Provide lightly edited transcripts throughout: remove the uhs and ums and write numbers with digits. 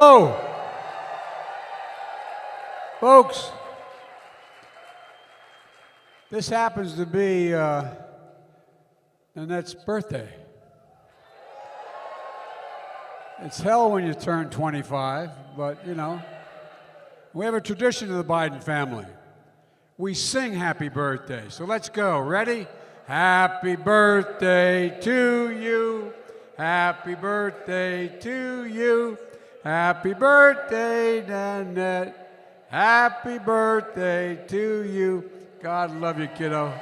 Oh, folks, this happens to be Nanette's birthday. It's hell when you turn 25, but you know, we have a tradition of the Biden family. We sing happy birthday, so let's go. Ready? Happy birthday to you. Happy birthday to you. Happy birthday, Nanette. Happy birthday to you. God love you, kiddo.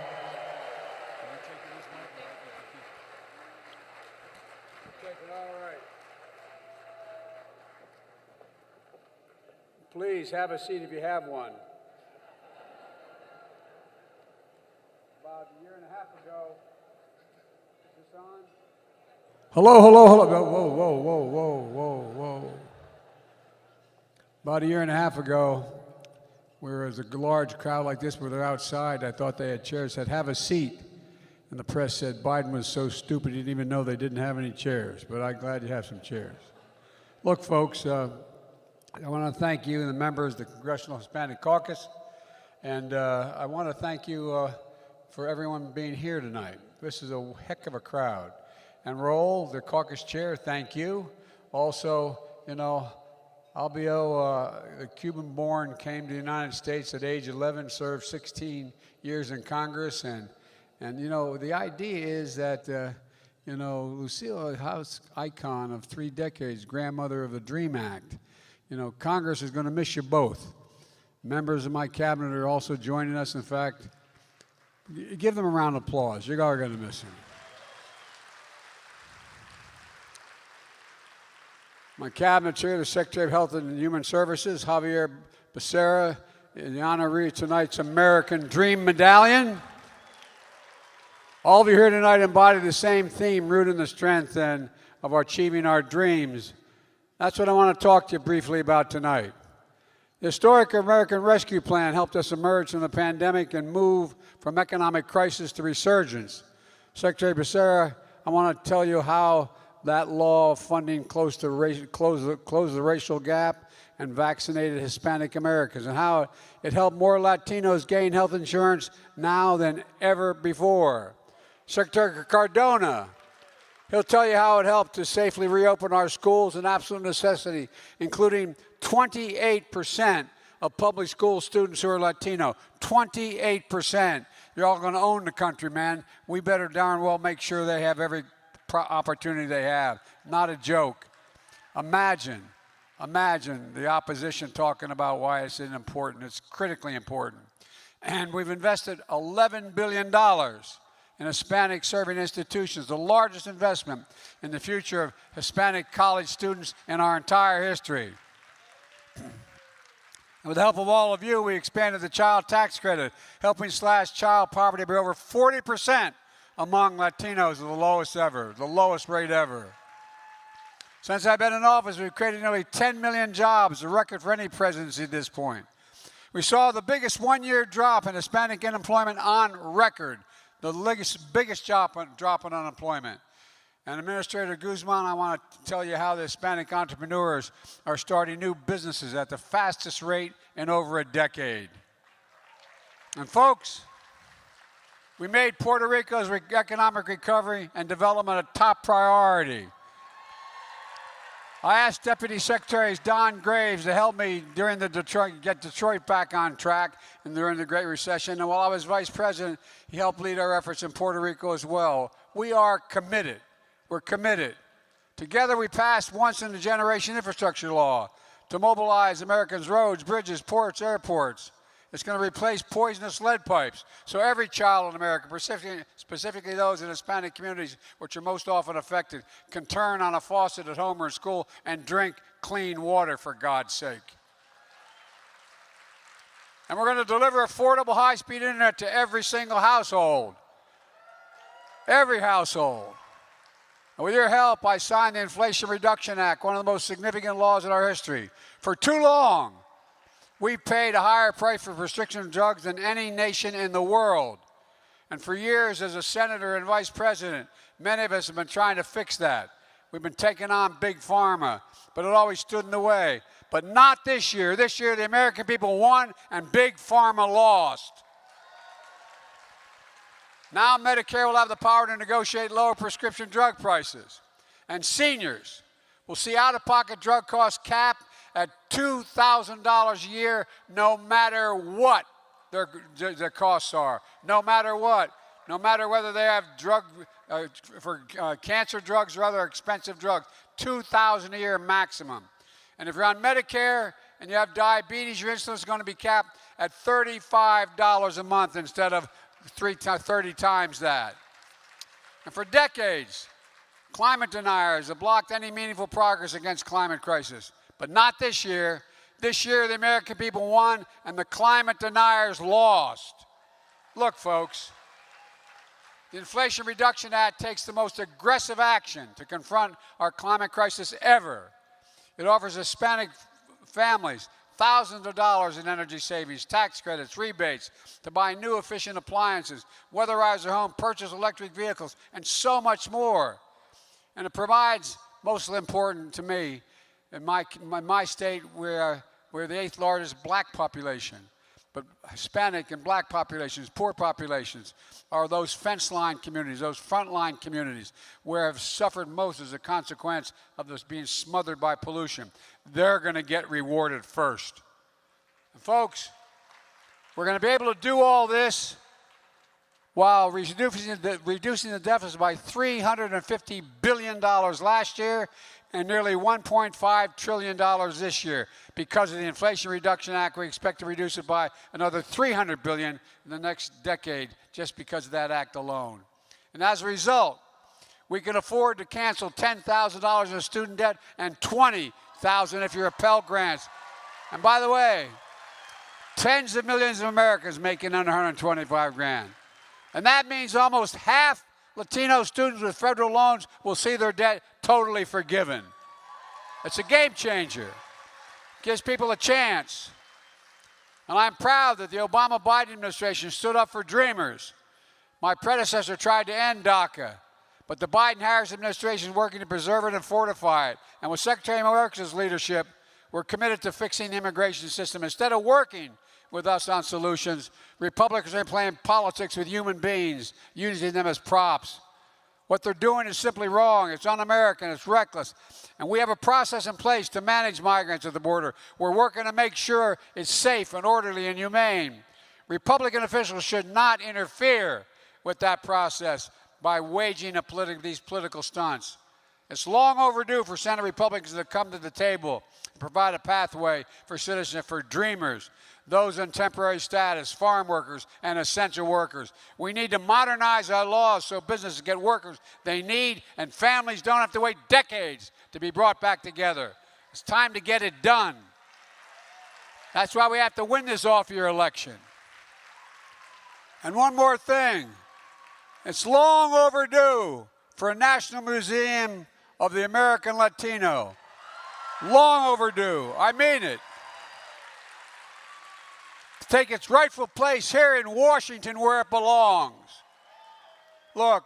Please have a seat if you have one. About a year and a half ago, is this on? Hello. Whoa. About a year and a half ago, we were as a large crowd like this, where they're outside. I thought they had chairs. Said, have a seat. And the press said Biden was so stupid he didn't even know they didn't have any chairs. But I'm glad you have some chairs. Look, folks, I want to thank you and the members of the Congressional Hispanic Caucus. And I want to thank you for everyone being here tonight. This is a heck of a crowd. And Roll, the caucus chair, thank you. Also, you know, Albio, a Cuban-born, came to the United States at age 11, served 16 years in Congress. And you know, the idea is that, you know, Lucille, a house icon of 3 decades, grandmother of the DREAM Act. You know, Congress is going to miss you both. Members of my cabinet are also joining us. In fact, give them a round of applause. You are going to miss them. My cabinet chair, the Secretary of Health and Human Services, Javier Becerra, in the honoree of tonight's American Dream Medallion. All of you here tonight embody the same theme, rooted in the strength and of achieving our dreams. That's what I want to talk to you briefly about tonight. The historic American Rescue Plan helped us emerge from the pandemic and move from economic crisis to resurgence. Secretary Becerra, I want to tell you how that law of funding closed the racial gap and vaccinated Hispanic Americans, and how it helped more Latinos gain health insurance now than ever before. Secretary Cardona, he'll tell you how it helped to safely reopen our schools, an absolute necessity, including 28% of public school students who are Latino. 28%. You're all going to own the country, man. We better darn well make sure they have every opportunity they have. Not a joke. Imagine the opposition talking about why it's important. It's critically important. And we've invested $11 billion in Hispanic serving institutions, the largest investment in the future of Hispanic college students in our entire history. And with the help of all of you, we expanded the child tax credit, helping slash child poverty by over 40% among Latinos, the lowest ever, the lowest rate ever. Since I've been in office, we've created nearly 10 million jobs, a record for any presidency at this point. We saw the biggest one-year drop in Hispanic unemployment on record, the biggest drop in unemployment. And Administrator Guzman, I want to tell you how the Hispanic entrepreneurs are starting new businesses at the fastest rate in over a decade. And folks, we made Puerto Rico's economic recovery and development a top priority. I asked Deputy Secretaries Don Graves to help me during get Detroit back on track and during the Great Recession. And while I was Vice President, he helped lead our efforts in Puerto Rico as well. We are committed. We're committed. Together we passed once-in-a-generation infrastructure law to mobilize Americans' roads, bridges, ports, airports. It's going to replace poisonous lead pipes, so every child in America, specifically those in Hispanic communities, which are most often affected, can turn on a faucet at home or in school and drink clean water, for God's sake. And we're going to deliver affordable high-speed internet to every single household. Every household. And with your help, I signed the Inflation Reduction Act, one of the most significant laws in our history. For too long, we've paid a higher price for prescription drugs than any nation in the world. And for years, as a senator and vice president, many of us have been trying to fix that. We've been taking on Big Pharma, but it always stood in the way. But not this year. This year, the American people won and Big Pharma lost. Now Medicare will have the power to negotiate lower prescription drug prices. And seniors will see out-of-pocket drug costs capped at $2,000 a year no matter what their costs are. No matter what. No matter whether they have for cancer drugs or other expensive drugs. $2,000 a year maximum. And if you're on Medicare and you have diabetes, your insulin is going to be capped at $35 a month instead of 30 times that. And for decades, climate deniers have blocked any meaningful progress against climate crisis. But not this year. This year, the American people won and the climate deniers lost. Look, folks, the Inflation Reduction Act takes the most aggressive action to confront our climate crisis ever. It offers Hispanic families thousands of dollars in energy savings, tax credits, rebates to buy new efficient appliances, weatherize their home, purchase electric vehicles, and so much more. And it provides, most important to me, in my state, we're the 8th largest black population. But Hispanic and black populations, poor populations, are those fence line communities, those frontline communities where have suffered most as a consequence of this being smothered by pollution. They're going to get rewarded first. And folks, we're going to be able to do all this while reducing the deficit by $350 billion last year and nearly $1.5 trillion this year. Because of the Inflation Reduction Act, we expect to reduce it by another $300 billion in the next decade just because of that act alone. And as a result, we can afford to cancel $10,000 in student debt and $20,000 if you're a Pell Grants. And by the way, tens of millions of Americans making under $125,000. And that means almost half Latino students with federal loans will see their debt totally forgiven. It's a game changer. Gives people a chance. And I'm proud that the Obama-Biden administration stood up for dreamers. My predecessor tried to end DACA, but the Biden-Harris administration is working to preserve it and fortify it. And with Secretary Mayorkas' leadership, we're committed to fixing the immigration system. Instead of working with us on solutions, Republicans are playing politics with human beings, using them as props. What they're doing is simply wrong. It's un-American. It's reckless. And we have a process in place to manage migrants at the border. We're working to make sure it's safe and orderly and humane. Republican officials should not interfere with that process by waging these political stunts. It's long overdue for Senate Republicans to come to the table and provide a pathway for citizenship for dreamers, those on temporary status, farm workers, and essential workers. We need to modernize our laws so businesses get workers they need and families don't have to wait decades to be brought back together. It's time to get it done. That's why we have to win this off-year election. And one more thing. It's long overdue for a National Museum of the American Latino. Long overdue. I mean it. To take its rightful place here in Washington where it belongs. Look,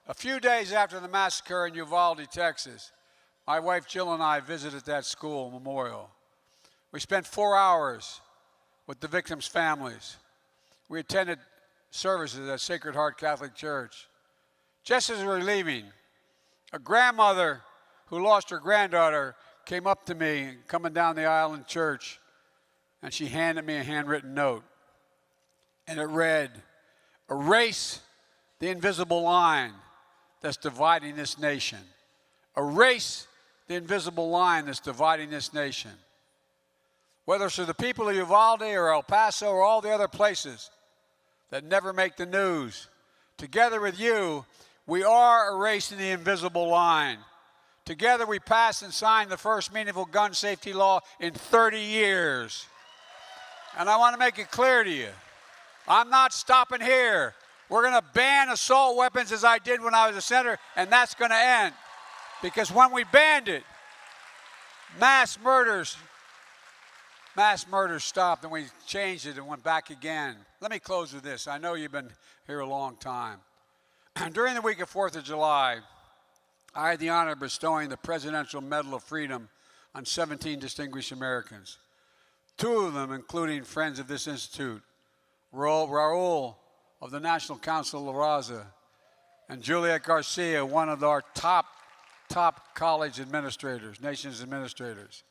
a few days after the massacre in Uvalde, Texas, my wife Jill and I visited that school memorial. We spent 4 hours with the victims' families. We attended services at Sacred Heart Catholic Church. Just as we were leaving, a grandmother who lost her granddaughter came up to me coming down the aisle in church, and she handed me a handwritten note. And it read, "Erase the invisible line that's dividing this nation. Erase the invisible line that's dividing this nation." Whether it's to the people of Uvalde or El Paso or all the other places that never make the news, together with you, we are erasing the invisible line. Together we passed and signed the first meaningful gun safety law in 30 years. And I want to make it clear to you, I'm not stopping here. We're going to ban assault weapons as I did when I was a senator, and that's going to end. Because when we banned it, mass murders stopped, and we changed it and went back again. Let me close with this. I know you've been here a long time. During the week of 4th of July, I had the honor of bestowing the Presidential Medal of Freedom on 17 distinguished Americans. 2 of them, including friends of this institute, Raul of the National Council La Raza, and Juliet Garcia, one of our top college administrators, nation's administrators.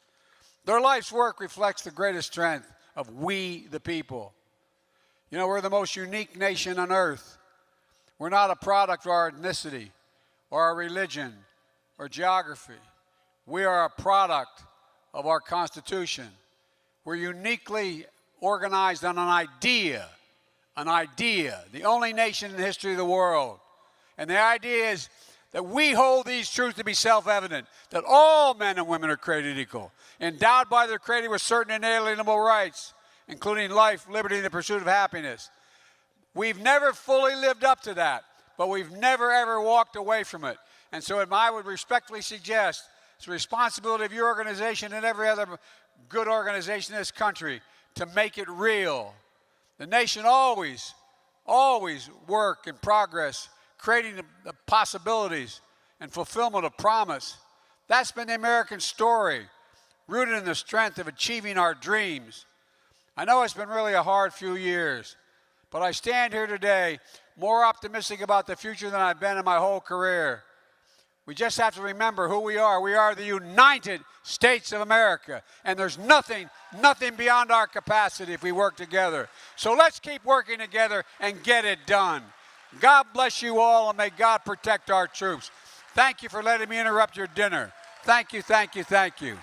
Their life's work reflects the greatest strength of we, the people. You know, we're the most unique nation on earth. We're not a product of our ethnicity or our religion or geography. We are a product of our Constitution. We're uniquely organized on an idea, the only nation in the history of the world. And the idea is that we hold these truths to be self-evident, that all men and women are created equal, endowed by their Creator with certain inalienable rights, including life, liberty, and the pursuit of happiness. We've never fully lived up to that, but we've never, ever walked away from it. And so I would respectfully suggest it's the responsibility of your organization and every other good organization in this country to make it real. The nation always work in progress, creating the possibilities and fulfillment of promise. That's been the American story, rooted in the strength of achieving our dreams. I know it's been really a hard few years, but I stand here today more optimistic about the future than I've been in my whole career. We just have to remember who we are. We are the United States of America, and there's nothing beyond our capacity if we work together. So let's keep working together and get it done. God bless you all, and may God protect our troops. Thank you for letting me interrupt your dinner. Thank you, thank you, thank you.